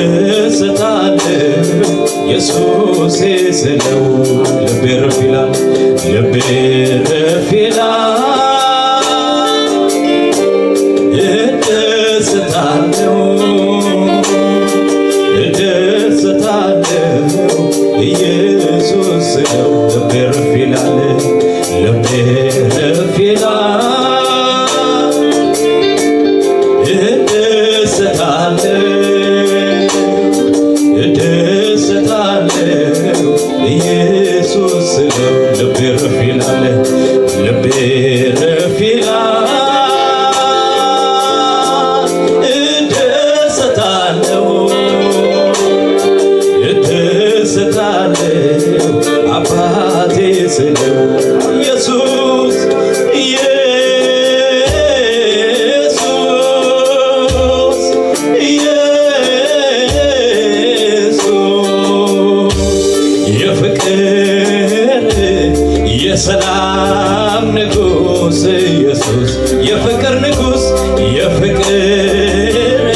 እደሰታለሁ ኢየሱስ ስለው ልቤ ረፍ ይላል ልቤ ረፍ ይላል እደሰታለሁ ኢየሱስ ስለው ልቤ ረፍ ይላል ልቤ ረፍ ይላል እደሰታለሁ ኢየሱስ ስለው ልቤ ረፍ ይላል ልቤ ረፍ ይላል እደሰታለሁ አባቴ ስለው ኢየሱስ የሰላም ንጉሥ ኢየሱስ የፍቅር ንጉሥ የፍቅር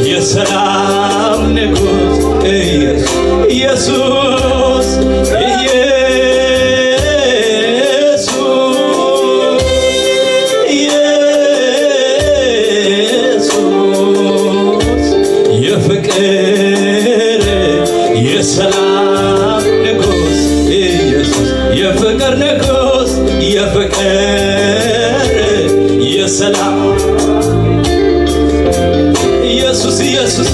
የሰላም ንጉሥ ኢየሱስ የፍቅር የሰላም ንጉሥ ኢየሱስ የፍቅር ንጉሥ የፍቅር የሰላም ኢየሱስ ኢየሱስ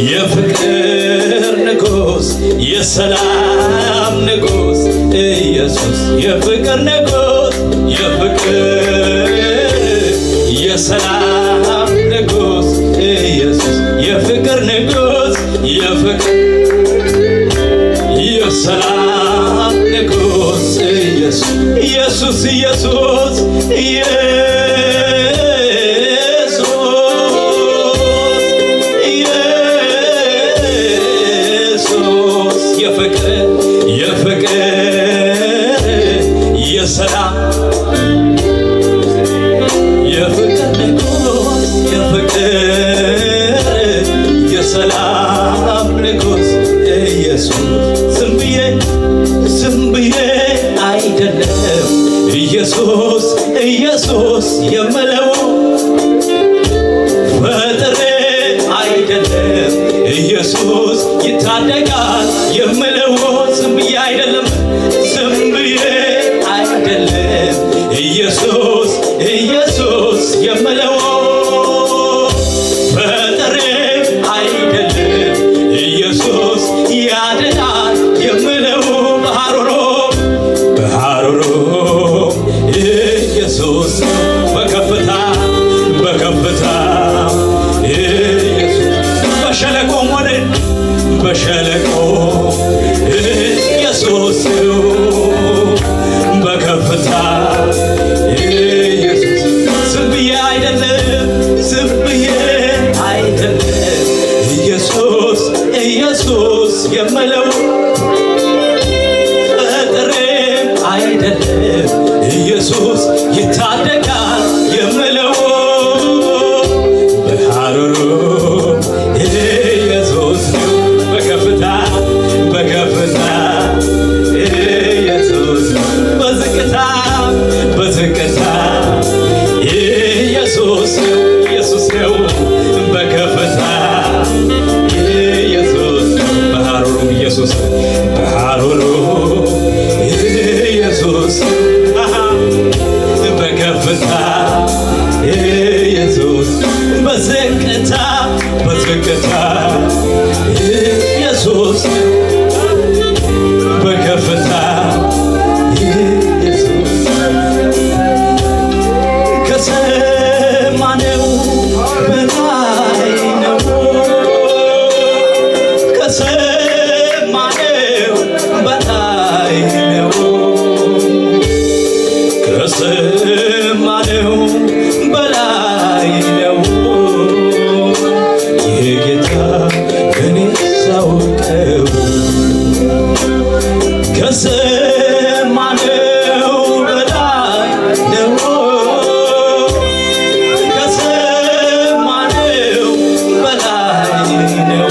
የፍቅር ንጉሥ የሰላም ንጉሥ ኢየሱስ የፍቅር ንጉሥ የፍቅር የሰላም ንጉሥ ኢየሱስ የፍቅር ንጉሥ የፍቅር የሰላም ንጉሥ ኢየሱስ ኢየሱስ የሰላም የፍቅር ንጉሥ የፍቅር የሰላም ንጉሥ ኢየሱስ ዝም ብዬ አይደለም ኢየሱስ ኢየሱስ የምለው ፈጥሬ አይደለም ኢየሱስ ይታደጋል የምለው ዝም ብዬ አይደለም ኢየሱስ ኢየሱስ የምለው ፈጥሬ አይደለም ኢየሱስ ያድናል የምለው በሐሩሩ ኢየሱስ በከፍታ ኢየሱስ በሸለቆ ኢየሱስ ከሰማነው በላይ ነው ከሰማነው በላይ ነው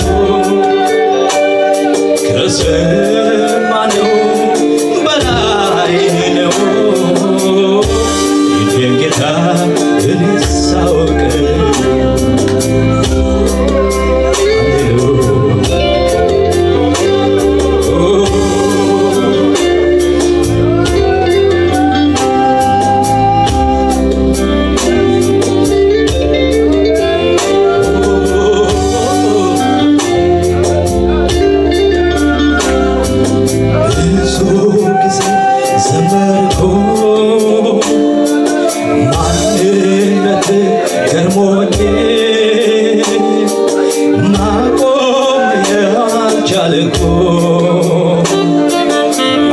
ከሰማነው በላይ ነው ይህን ጌታ ልሳወቅ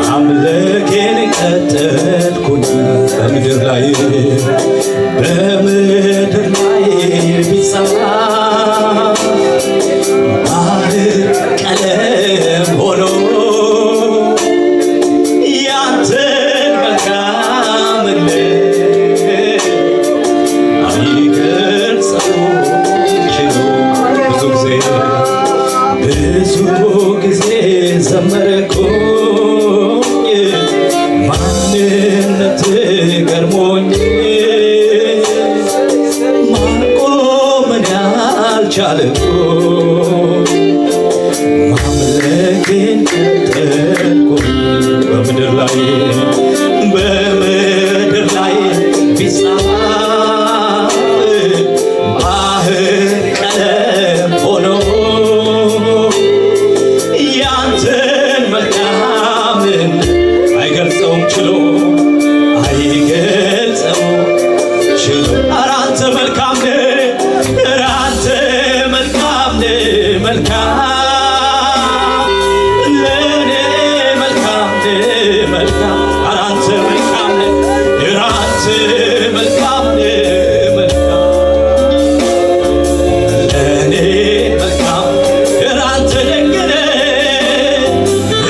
አምልኬን ቀጠልኩኝ በምድር ላይ ቢጻፍ ባህር ቀለም ሆኖ ያንተን መልካምነት አይገልጸው ችሎ ብዙ ጊዜ ዘመርኩኝ ማንነት ገርሞኝ ማቆምን ያልቻልኩኝ ማምለኬን ቀጠልኩኝ በምድር ላይ ቢጻፍ ባህር ቀለም ሆኖ ያንተን መልካምን አይገልጸውም ችሎ ኧረ አንተ መልካም ነህ ኧረ አንተ መልካም ነህ መልካም ለእኔ መልካም ነህ መልካም ኧረ አንተ መልካም ነህ ኧረ አንተ መልካም ነህ መልካም ለእኔ መልካም ኧረ አንተ ደግ ነህ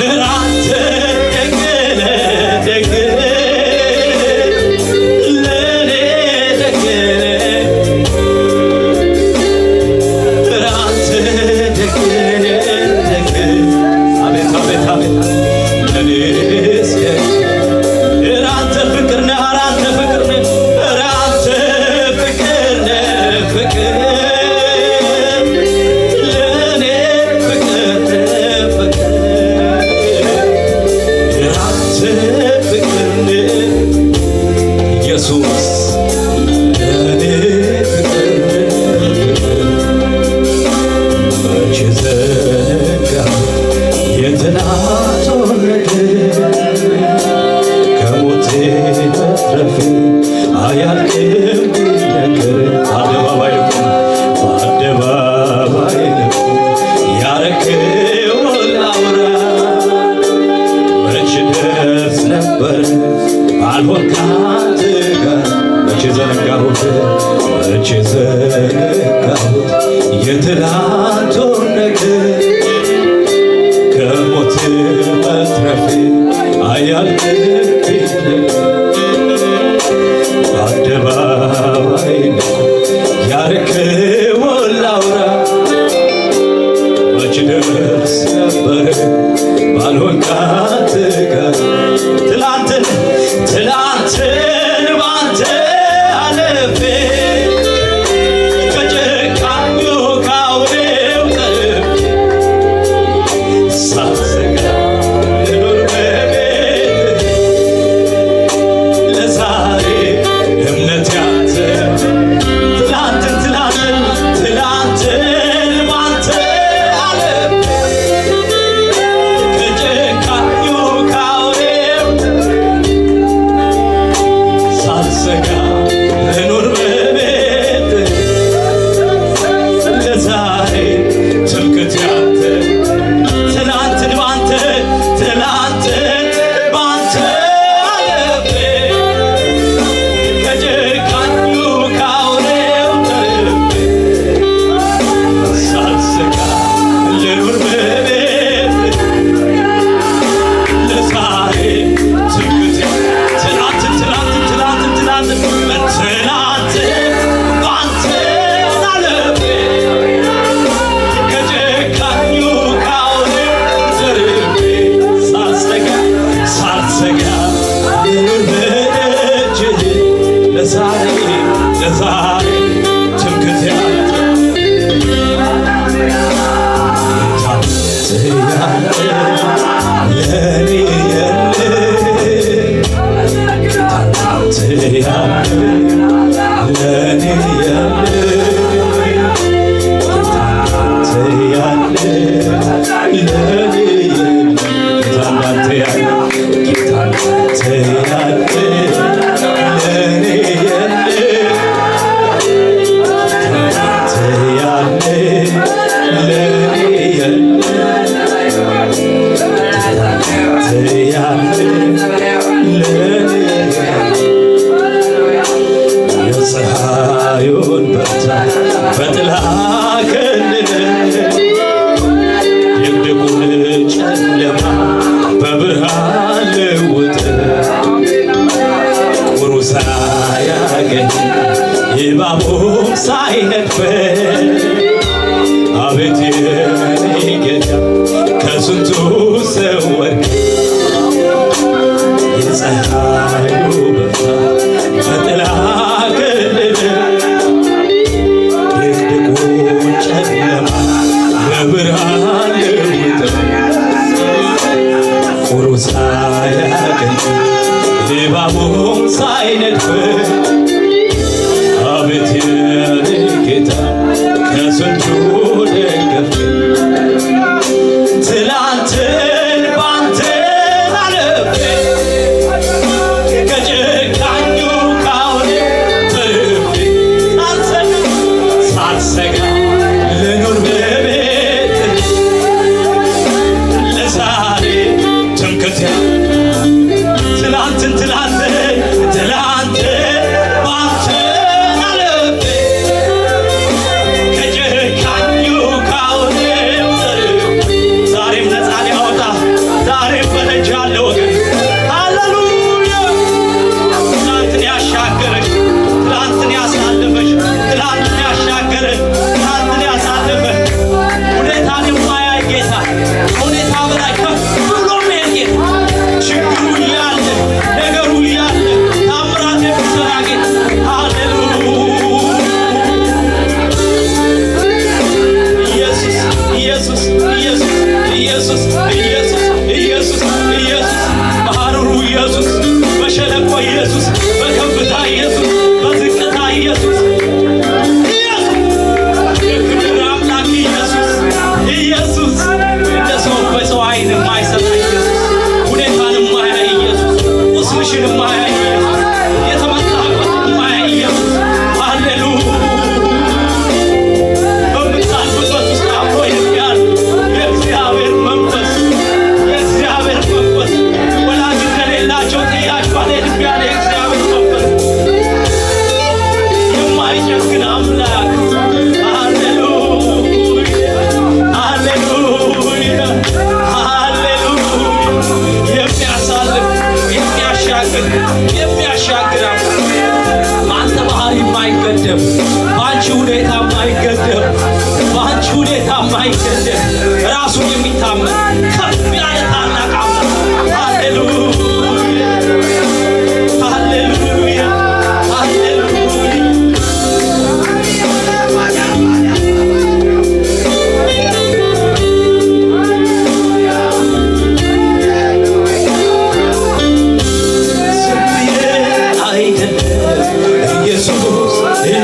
ኧረ አንተ ደግ ነህ ደግ ለእኔ ደግ ነህ ኧረ አንተ ደግ ነህ ደግ አቤት አቤት አቤት ለእኔስ ኧረ አንተ ፍቅር ነህ ኧረ አንተ ፍቅር ነህ ኧረ አንተ ፍቅር ነህ ፍቅር ለእኔ ፍቅር ነህ ፍቅር ኧረ አንተ ፍቅር ነህ ኢየሱስ ለእኔ ፍቅር ነህ መቼ ዘነጋሁ የትናንቱን ነገር ከሞቴ መትረፌ አያልቅም ቢነገር በአደባባይ ልቁም ያረክውን ላውራ መቼ ደርስ ነበር ባልሆን ካንተ ጋር መቼ ዘነጋሁት የትላንቱን ነገር ከሞት መትረፌ አያልቅም በአደባባይ ያረክውን ላውራ መቼ ደርስ ነበር ባልሆን ካንተ ጋር ትላንትን ባንተ አለፌ ከጭ በጥላ ከልለ ድቅድቁን ጨለማ በብርሃን ለውጥ ቁሩ ሳያገኝ እባቡም ሳይነድፈን አቤት የኔ ጌታ ከስንቱ ሰወር የፀሐዩ ብርሃን በጥላ ከልለ ድቅድቁን ጨለማ በብርሃን ለውጥ ቁሩ ሳያገኝ እባቡም ሳይነድፈን አቤት የኔ ጌታ ከስንቱ ደገፈኝ ትላንትን ባንተ አለፌ ከጨካኙ ካሁን ተርፌ ሳልሰጋ ልኑር በቤት ለዛሬ ትምክህቴ ትላንትን ባንተ አለፌ ከጨካኙ ካሁን ተርፌ ዛሬም ነፃ ሊያወጣ ዛሬም በደጅ አለ ወገን ሃሌሉያ ትላንትን ያሻገረሽ ትላንትን ያሳለፈሽ ትላንትን ያሻገረ ትላንትን ያሳለፈ ሁኔታን የማያይ ጌታ ሁኔታ በላይ ከፍ ብሎ መሄድ ጌታ ችግሩ እያለ ነገሩ እያለ ታምራት የሚሰራ ጌታ ሃሌሉያ ኢየሱስ ኢየሱስ ኢየሱስ ኢየሱስ ኢየሱስ ኢየሱስ በሐሩሩ ኢየሱስ በሸለቆ ኢየሱስ በከፍታ ኢየሱስ በዝቅታ ኢየሱስ የክብር አምላክ ኢየሱስ ኢየሱስ እንደ ሰው በሰው ዓይን የማይሰራ ኢየሱስ ሁኔታን የማያይ ኢየሱስ ቁስልሽን የማያይ ኢየሱስ የተመታበትን የማያይ ኢየሱስ ሃሌሉያ በምታልፍበት ውስጥ አብሮ የሚያል የእግዚአብሔር መንፈስ ወላጅ ከሌላቸው ጥያቄ አልሄድም ያለ የእግዚአብሔር መንፈስ የማይጨክን አምላክ ሃሌሉያ ሃሌሉያ ሃሌሉያ የሚያሳልፍ የሚያሻግር አምላክ በአንተ ባህሪ የማይገደብ በአንቺ ሁኔታ የማይገደብ በአንቺ ሁኔታ የማይገደብ ራሱን የሚታመን ከፍ ያለ ታላቅ አምላክ ሃሌሉያ ሃሌሉያ ሃሌሉያ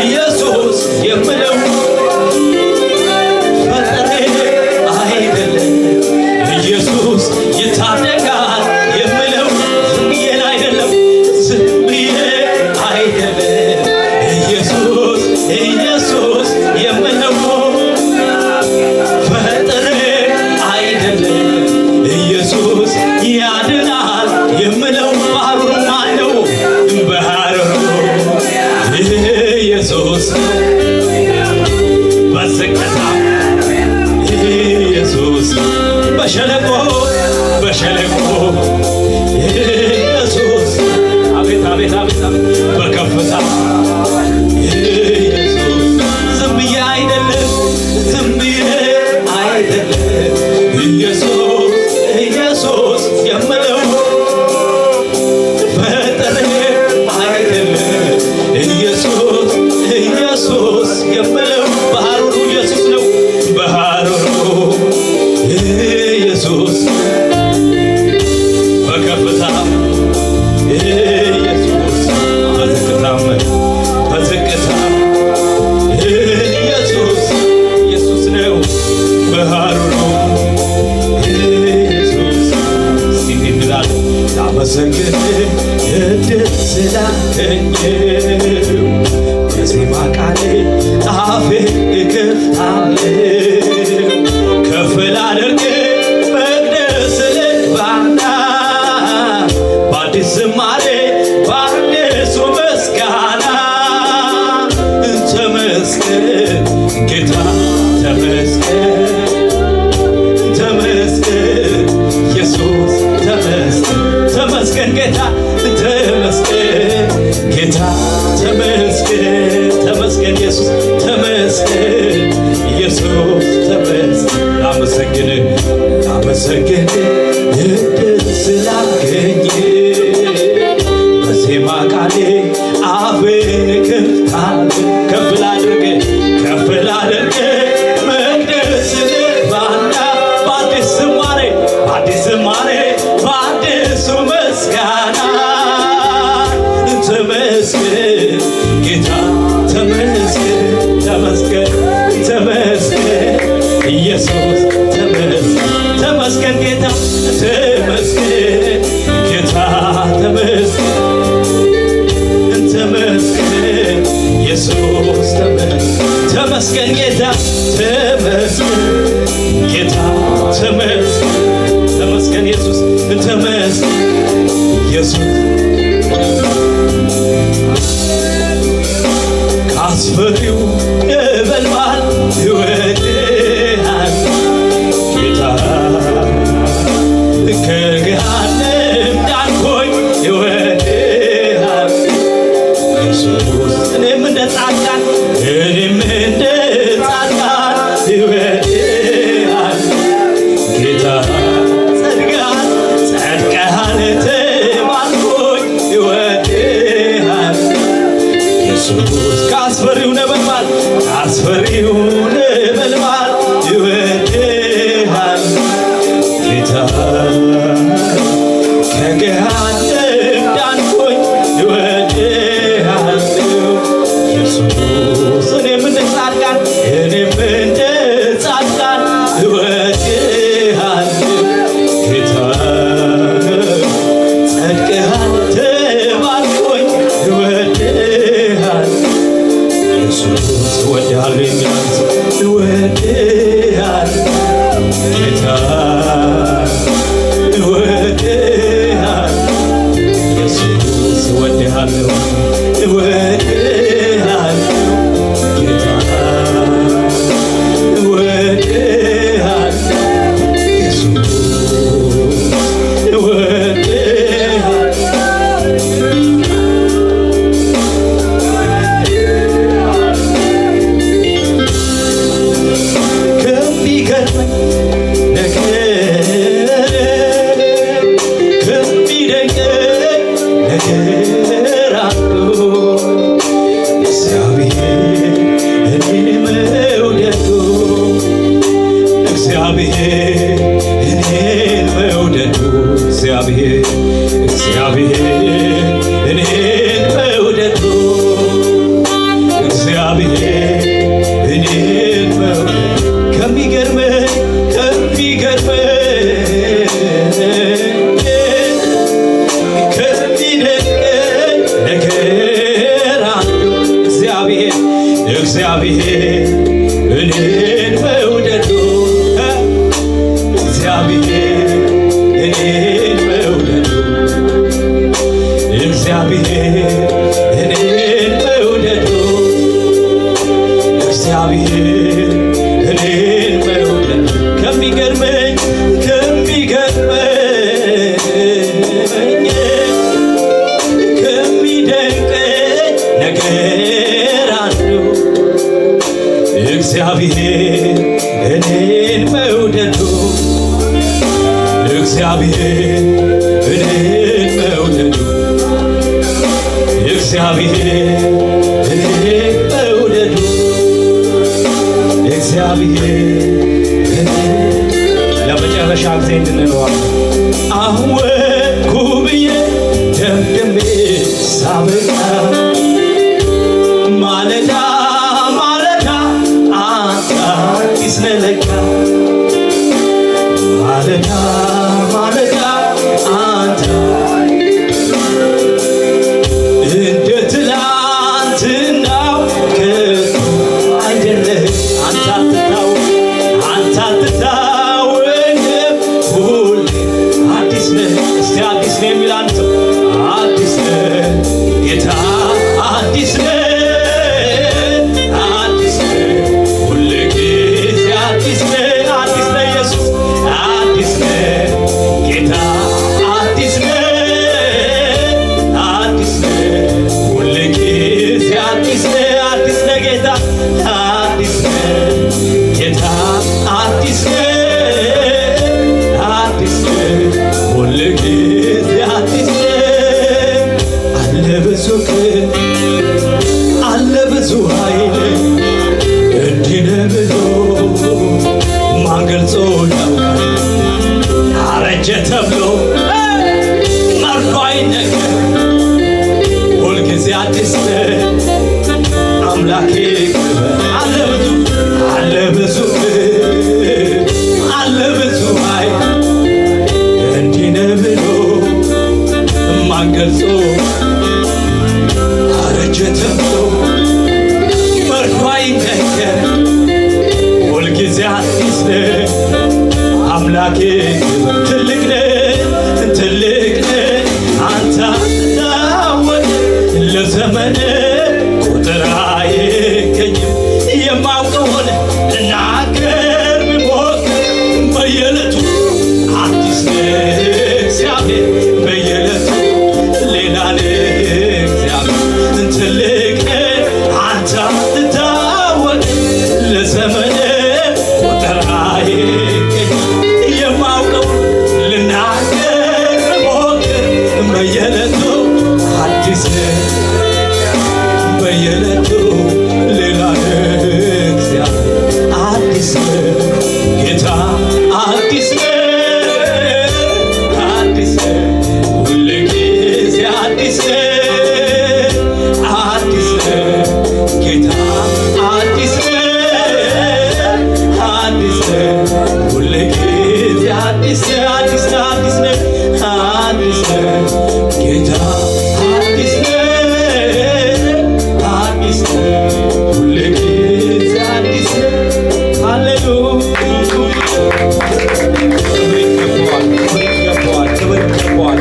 ኢየሱስ የምለው ፈጠሬ አይደለም ኢየሱስ ይታደጋል የምለው ዝም ብዬ አይደለም ኢየሱስ የምለው ፈጠሬ አይደለም ኢየሱስ ያድናል የምለው ባህሩን ማነው ባህሩ ኢየሱስ በዝቅታ ኢየሱስ በሸለቆ ኢየሱስ አቤት አቤት አቤት በከፍታ ኢየሱስ ዝም ብዬ አይደለም ኢየሱስ የምለው ፈጠሬ አይደለም ኢየሱስ የምለው በሐሩሩ ኢየሱስ ነው በሐሩሩ ኢየሱስ በከፍታ ኢየሱስ በዝቅታ በሐሩሩ ኢየሱስ ሲንላል ላመሰግን እድል ስላገኘው በዜማ ቃሌ አፌን እከፍታለሁ ከፍ ላድርግ መቅደስ ልግባና በአዲስ ዝማሬ በአዲሱ ምስጋና ተመስገን ጌታ ተመስገን ተመስገን ኢየሱስ ተመስገን ተመስገን ጌታ ተመስገን ጌታ ተመስገን ተመስገን ኢየሱስ ተመስገን ኢየሱስ ተመስገን ላመሰግንህ እድል ስላገኘ በዜማ ቃሌ አፌን እከፍታለሁ ከፍ ላድርግ መቅደስ ልግባና በአዲስ ዝማሬ በአዲሱ ምስጋና ተመስገን ጌታ ተመስገን ተመስገን ኢየሱስ ተመስገን ጌታ ተመስገን ኢየሱስ ተመስገን ጌታ ተመስገን ኢየሱስ ተመስገን ኢየሱስ ከአስፈሪው ነበልባል ይወድሃል ጌታ ከገሃነም ዳንኮኝ ይወድሃል ኢየሱስ እኔም እንደ ጻድቃን ይወድሃል ጌታ ጸድቀሃል ተባልኮኝ ይወድሃል ኢየሱስ ከአስፈሪው ነበልባል ይወድሃል ጌታ ከገሃነም ዳንኮኝ ይወድሃል ኢየሱስ እኔም እንደ ጻድቃን ይወድሃል ጌታ ጸድቀሃል ተባልኮኝ ይወድሃል ኢየሱስ እወድሃለሁ የሚላት ይወድሃል ጌታ ይወድሃል ኢየሱስ እወድሃለሁ ጌታ ይወድሃል ኢየሱስ እግዚአብሔር እኔን መውደዱ እግዚአብሔር እኔን መውደዱ እግዚአብሔር እኔን መውደዱ እግዚአብሔር እኔን መውደዱ ከሚገርመኝ ከሚደንቀኝ ነገር አንዱ እግዚአብሔር እኔን መውደዱ እግዚአብሔር እኔን መውደዱ እግዚአብሔር እኔን መውደዱ እግዚአብሔር ለመጨረሻ ጊዜ እንድንለዋለን። አሁን ወድኩ ብዬ ደምድሜ ሳበቃ ማለዳ አንተ አዲስ ነህ ለካ ነገር ሁልጊዜ አዲስ አምላኬ አለ ብዙ አለ ብዙ ኃይል እንዲህ ነው ብሎ ማን ገልጾ አረጀ ተብሎ መርዶ አይነገር ሁልጊዜ አዲስ አምላኬ ትልቅ አንተ ታወቅ ለዘመን ቁጥር አይገኝም የማውቀውን እናገር ብሞክር በየዕለቱ አዲስ እግዚአብሔር በየዕለቱ ሌላ እግዚአብሔር ትልቅ አንተ ታወቅ ለዘመን ቁጥር አይገኝም የማውቀውን ልናገር ብሞክር በየዕለቱ አዲስ በየዕለቱ ሌላ እግዚአብሔር አዲስ ጌታ አዲስ አዲስ ሁልጊዜ አዲስ አዲስ ጌታ አዲስ አዲስ ሁልጊዜ አዲስ አዲስ አዲስ አዲስ ጌታ አዲስ አዲስ ሁልጊዜ አዲስ ሃሌሉያ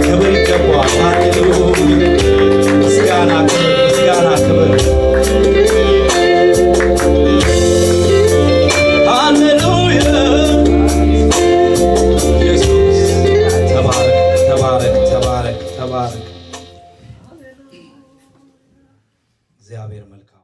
ክብር ይገባዋል ሃሌሉያ ምስጋና ክብር ሃሌሉያ ኢየሱስ ተባረክ እግዚአብሔር መልካም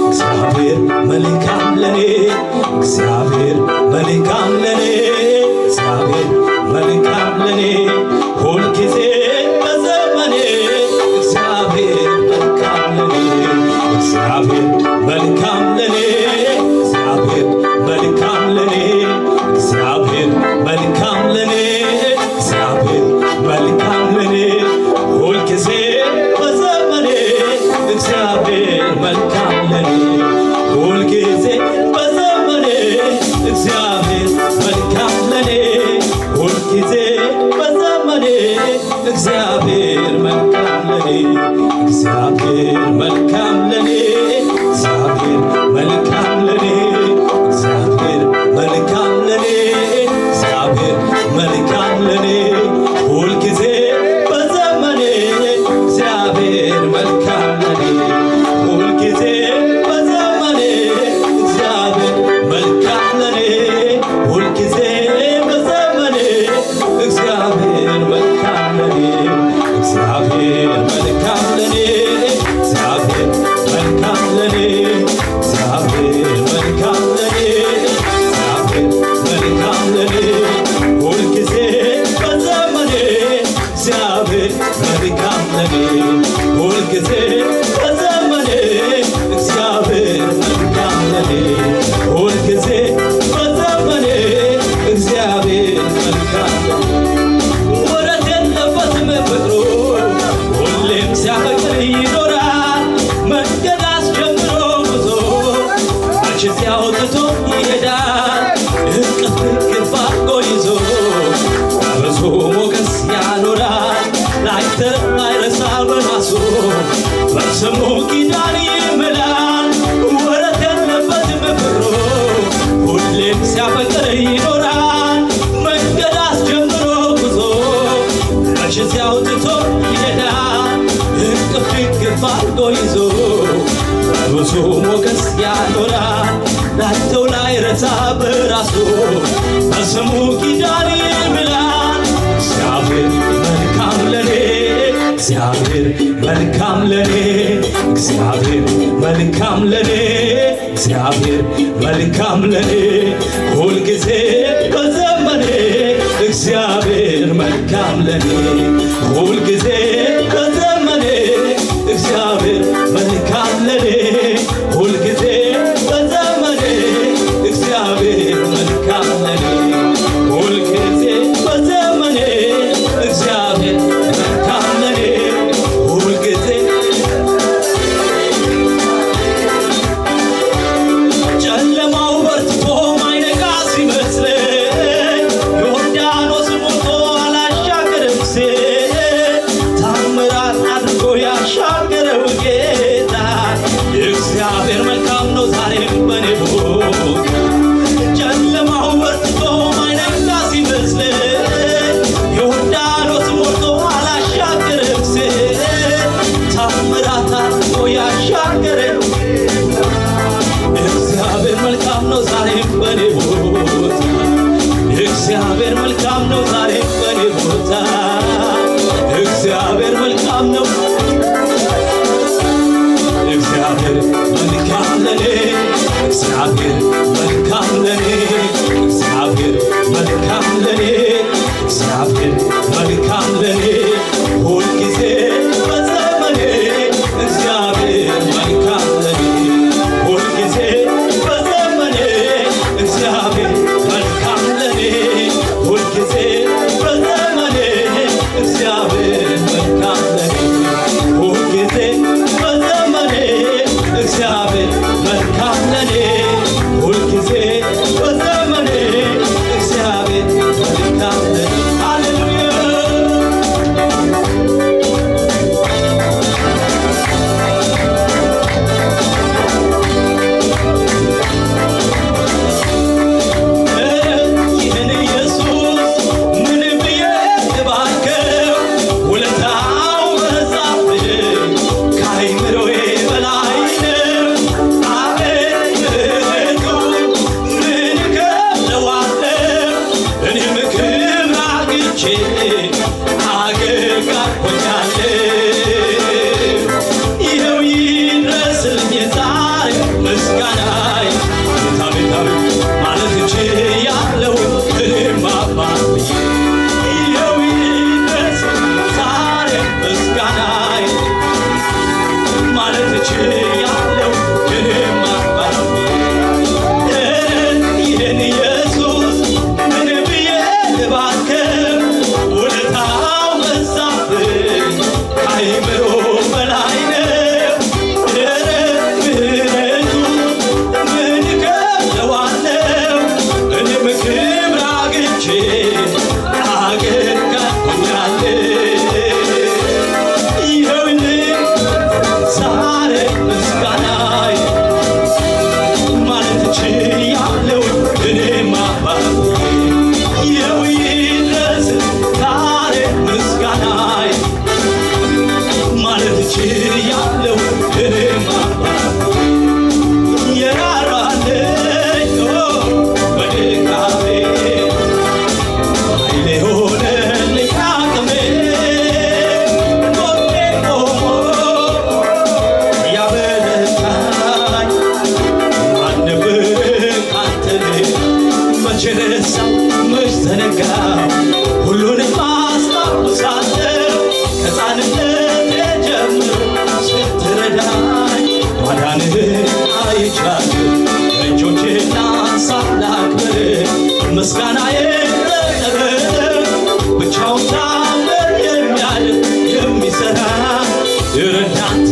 እግዚአብሔር መልካም ለኔ እግዚአብሔር መልካም ለኔ እግዚአብሔር መልካም ለኔ ሁልጊዜ በዘመኔ እግዚአብሔር መልካም ለኔ እግዚአብሔር መልካም ለኔ እግዚአብሔር መልካም ለኔ እግዚአብሔር መልካም ለኔ እግዚአብሔር መልካም ለኔ ሁልጊዜ በዘመኔ እግዚአብሔር መልካም ለኔ ሁልጊዜ በዘመኔ እግዚአብሔር መልካም ለኔ ሁልጊዜ በዘመኔ እግዚአብሔር መልካም ለኔ እግዚአብሔር መልካም ለኔ እግዚአብሔር መልካም ለኔ እግዚአብሔር መልካም ለኔ እግዚአብሔር መልካም ለኔ ሁልጊዜ በዘመኔ እግዚአብሔር መልካም ለኔ ሁልጊዜ በዘመኔ እግዚአብሔር መልካም ለኔ ሁልጊዜ በዘመኔ እግዚአብሔር መልካም ለኔ እግዚአብሔር መልካም ለኔ እግዚአብሔር መልካም ለኔ እግዚአብሔር መልካም ለኔ እግዚአብሔር መልካም ለኔ ሁልጊዜ በዘመኔ እግዚአብሔር መልካም ለኔ ሁልጊዜ በዘመኔ እግዚአብሔር መልካም ለኔ ሁልጊዜ በዘመኔ እግዚአብሔር መልካም ወረት የለበትም ፍቅሩ ሁሌም ሲያፈቅር ይኖራል መንገድ አስጀምሮ ጉዞ መቼ ሲያወጥቶ ይሄዳል እቅፍ እቅፍ አድርጎ ይዞ በብዙ ሞገስ ያኖራል ላይረሳ በራሱ በስሙ ኪዳን ይምላል ወረት የለበትም ፍቅሩ ሁሌም ሲያፈቅር ይኖራል መንገድ አስጀምሮ ጉዞ መቼ ሲያወጥቶ ይሄዳል እቅፍ እቅፍ አድርጎ ይዞ በብዙ ሞገስ ያኖራል ላይረሳ በራሱ በስሙ ኪዳን ይምላል እግዚአብሔር መልካም ለኔ እግዚአብሔር መልካም ለኔ እግዚአብሔር መልካም ለኔ እግዚአብሔር መልካም ለኔ ሁልጊዜ በዘመኔ እግዚአብሔር መልካም ለኔ ሁልጊዜ በዘመኔ እግዚአብሔር መልካም ለኔ ዛሬም በኔ ቦታ ጨለማው በርትቶ ማይነጋ ሲመስለኝ ዮርዳኖስ ሞልቶ አላሻገረም ስል ታምራት አድርጎ ያሻገረኝ እግዚአብሔር መልካም ነው ዛሬም በኔ ቦታ እግዚአብሔር መልካም ነው ዛሬም በኔ ቦታ እግዚአብሔር መልካም ነው እግዚአብሔር መልካም ለኔ እግዚአብሔር መልካም ለኔ እግዚአብሔር መልካም ለኔ እግዚአብሔር መልካም ለኔ ሁልጊዜ በዘመኔ እግዚአብሔር መልካም ለኔ ሁልጊዜ በዘመኔ እግዚአብሔር መልካም ለኔ ሁልጊዜ በዘመኔ እግዚአብሔር መልካም ለኔ ሁልጊዜ በዘመኔ እግዚአብሔር መልካም ለኔ ሁልጊዜ በዘመኔ እግዚአብሔር መልካም ለኔ ሃሌሉያ ይህን ኢየሱስ ምን ብዬ ልባርከው ውለታው በዛብኝ ከአይምሮዬ በላይ ነው አቤት ምሕረቱ ምን እከፍለዋለሁ እኔም ክብር አግኝቼ አገልጋይ ሆኛለሁ ይኸው ይድረስልኝ ዛሬ ምስጋናዬ ቤታ ቤታ ማለት እችላለሁ እኔም አባትዬ ይኸው ይድረስልኝ ዛሬ ምስጋናዬ ማለት እችላለሁ እኔም አባትዬ ይህን ኢየሱስ ምን ብዬ ልባርከው ውለታው በዛብኝ ከአይምሮ በላይ ነው ምሕረቱ ምን እከፍለዋለሁ እኔም ክብር አግኝቼ አገልጋይ ሆኛለሁ ይኸውልኝ ዛሬ ምስጋናዬ ማለት እችላለሁ እኔም አባትዬ ይኸው ይድረስ ዛሬ ምስጋናዬ ማለት እችላለሁ እኔም አባትዬ የራራልኝ በድካሜ ኃይሌ ሆነልኝ አቅሜ ጎኔ ቆሞ ያበረታኝ ማን ነበር ካንተ መቼ ረሳው መች ዘነጋው ሁሉንም አስታውሳለሁ ከሕፃንነቴ ጀምሮ ስትረዳኝ ማዳንህን አይቻለሁ እጆቼን ላንሳ ላክብር ምስጋናዬን ልቀበል ብቻውን ታምር የሚያደርግ የሚሠራ እንዳንተ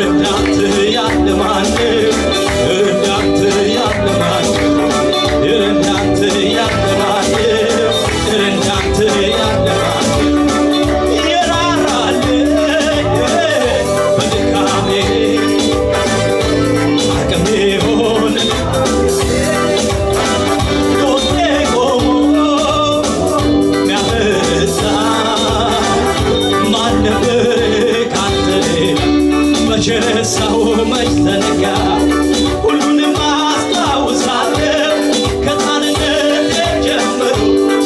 እንዳንተ ያለ ማንም እንዳንተ ያለ ማንም እንዳንተ ያለ ማንም እንዳንተ ያለ ማንም የራራልኝ በድካሜ አቅሜ ሆነ ጎኔ ቆሞ የሚያበረታ ማን ነበር ካንተ ሌላ መቼ ረሳው መች ዘነጋው ሁሉንም አስታውሳለሁ ከሕፃንነቴ ጀምሮ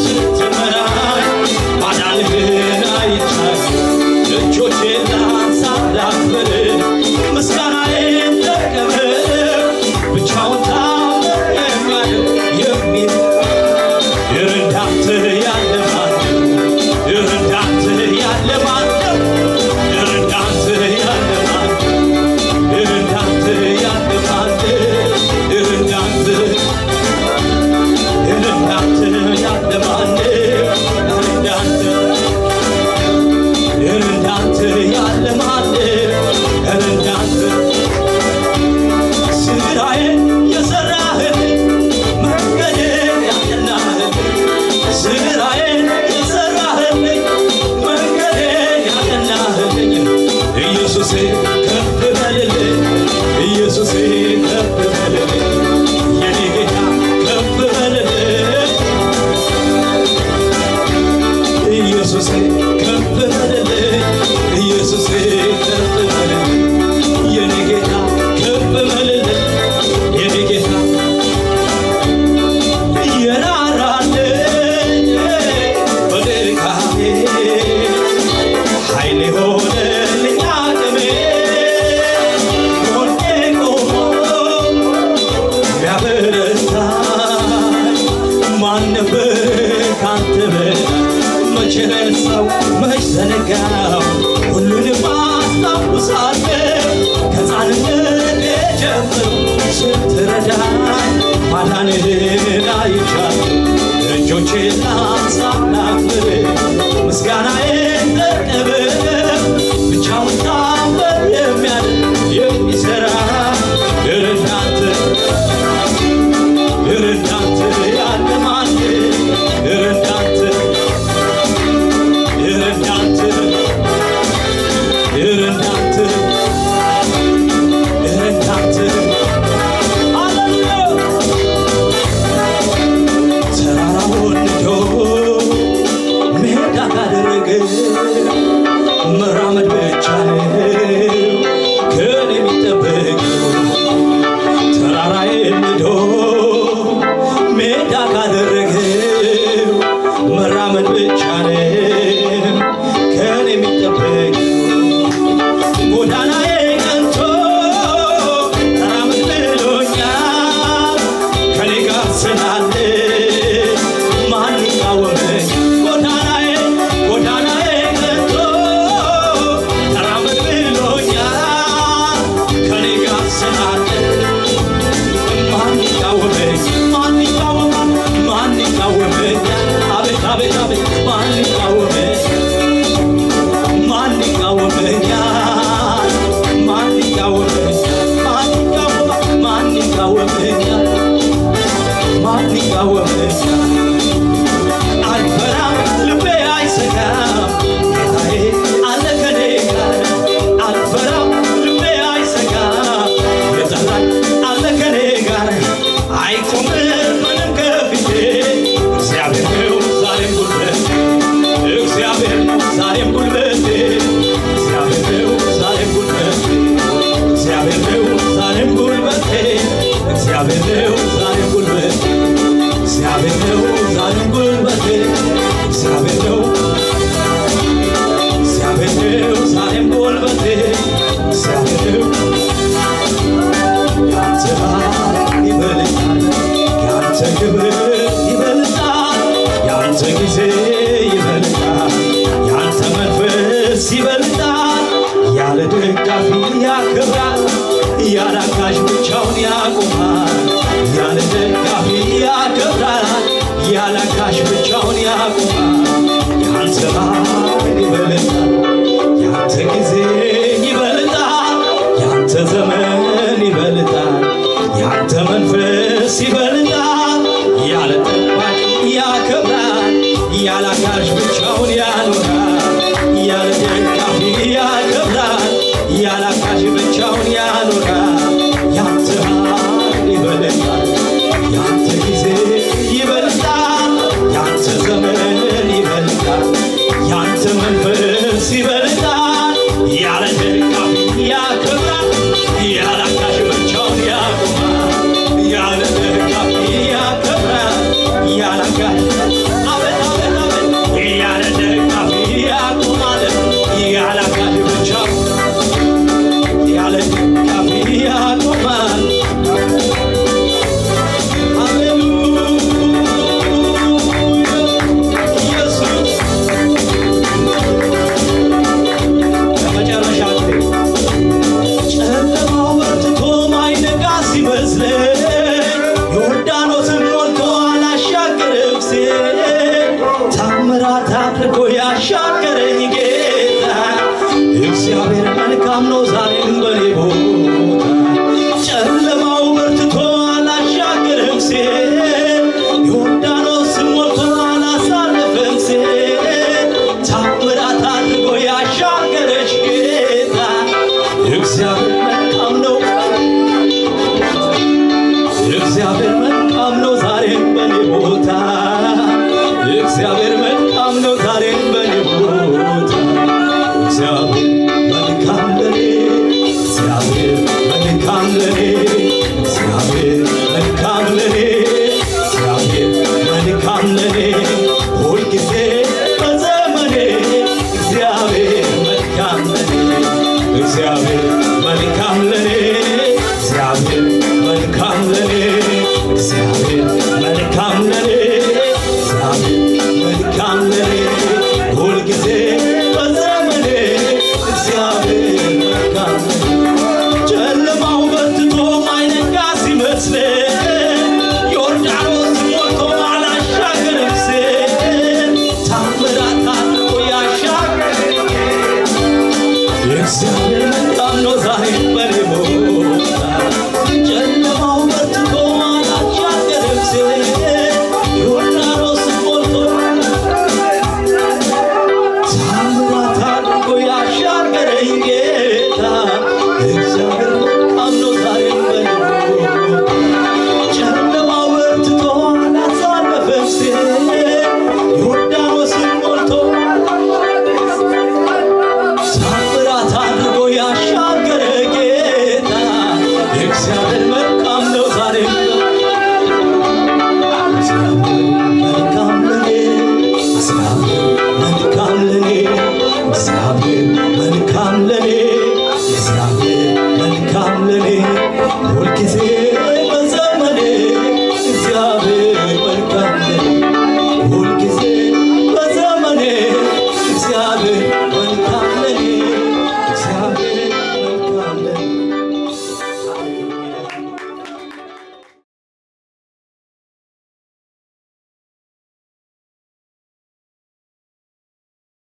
ስትመራኝ ማዳንህን አይቻለሁ እጆቼን ላንሳ ላክብር ምስጋናዬን ልቀበል ብቻውን ታምር የሚያደርግ እንዳንተ ያለ ማንም እንዳንተ ያለ ማንም እንዳንተ ያለ ማንም እንዳንተ ያለ ረሳው መች ዘነጋው ሁሉንም አስታውሳለሁ ከሕፃንነቴ ጀምሮ ስትረዳኝ ማዳንህን አይቻለሁ እጆቼን ላንሳ ላክብር ምስጋናዬን ተቀበል ብቻውን ታምር የሚያደርግ የሚሠራ እንዳንተ ያለ ማንም እንዳንተ ተራራውን ንዶ ሜዳ ካደረገ መራመድ ብቻ ነው ከኔ የሚጠበቀው ተራራዬን ንዶ ሜዳ ካደረገው መራመድ ብቻ ነው ከኔ የሚጠበቀው ጎዳናዬ ቀንቶ ተራመድ ብሎኛል ከኔ ጋር ስላለ ማን ይቃወመኝ ጎዳናዬ ቀንቶ ተራመድ ብሎኛል ከኔ ጋር ስላለ ማን ይቃወመኝ አቤት አቤት አቤት ማን ይቃወመኝ ማን ይቃወመኛል ማን ይቃወመኛል አልፈራም ልቤ አይሰጋም ጌታዬ አለ ከኔ ጋር አልፈራም ልቤ አይሰጋም የጠራኝ አለ ከኔ ጋር አይቆምም ምንም ከፊቴ እግዚአብሔር ነው ዛሬም ጉልበቴ እግዚአብሔር ነው ዛሬም ጉልበቴ እግዚአብሔር ነው ዛሬም ጉልበቴ እግዚአብሔር ነው ዛሬም ጉልበቴ እግዚአብሔር ነው ዛሬም ጉልበቴ እግዚአብሔር ነው ዛሬም ጉልበቴ እግዚአብሔር ነው ዛሬም ጉልበቴ እግዚአብሔር ነው ያንተ ኃይል ይበልጣል ያንተ ክብር ይበልጣል ያንተ ጊዜ ይበልጣል ያንተ መንፈስ ይበልጣል ያለ ደጋፊ ያከብራል ያለ አጋዥ ብቻውን ያቆማል ያለ ደጋፊ ያከብራል ያለ አጋዥ ብቻውን ያቆማል ያንተ ኃይል ይበልጣል ያንተ ጊዜ ይበልጣል ያንተ ዘመን ይበልጣል ያንተ መንፈስ ይበልጣል ያለ ጠባቂ ያከብራል ያለ አጋዥ ብቻውን ያኖራል ያለ ደጋፊ ያከብራል ያለ አጋዥ ብቻውን ያኖራል ያንተ ኃይል ይበልጣል ያንተ ጊዜ ይበልጣል ያንተ ዘመን ይበልጣል ያንተ መንፈስ ይበልጣል ያለ ደጋፊ ያከብራል ያለ አጋዥ ብቻውን ያቆማል ያለ ደጋፊ ያከብራል ያለ አጋዥ አቤት አቤት አቤት ያለ ደጋፊ ያቆማል ያለ አጋዥ ብቻውን ያለ ደጋፊ ያቆማል ያሻገረኝ ጌታ እግዚአብሔር መልካም ነው ዛሬም በኔ ቦታ ጨለማው በርትቶ አላሻገረም ሲል ዮርዳኖስ ሞልቶ አላሳለፈም ሲል ታምራት አድርጎ ያሻገረች ጌታ እግዚአብሔር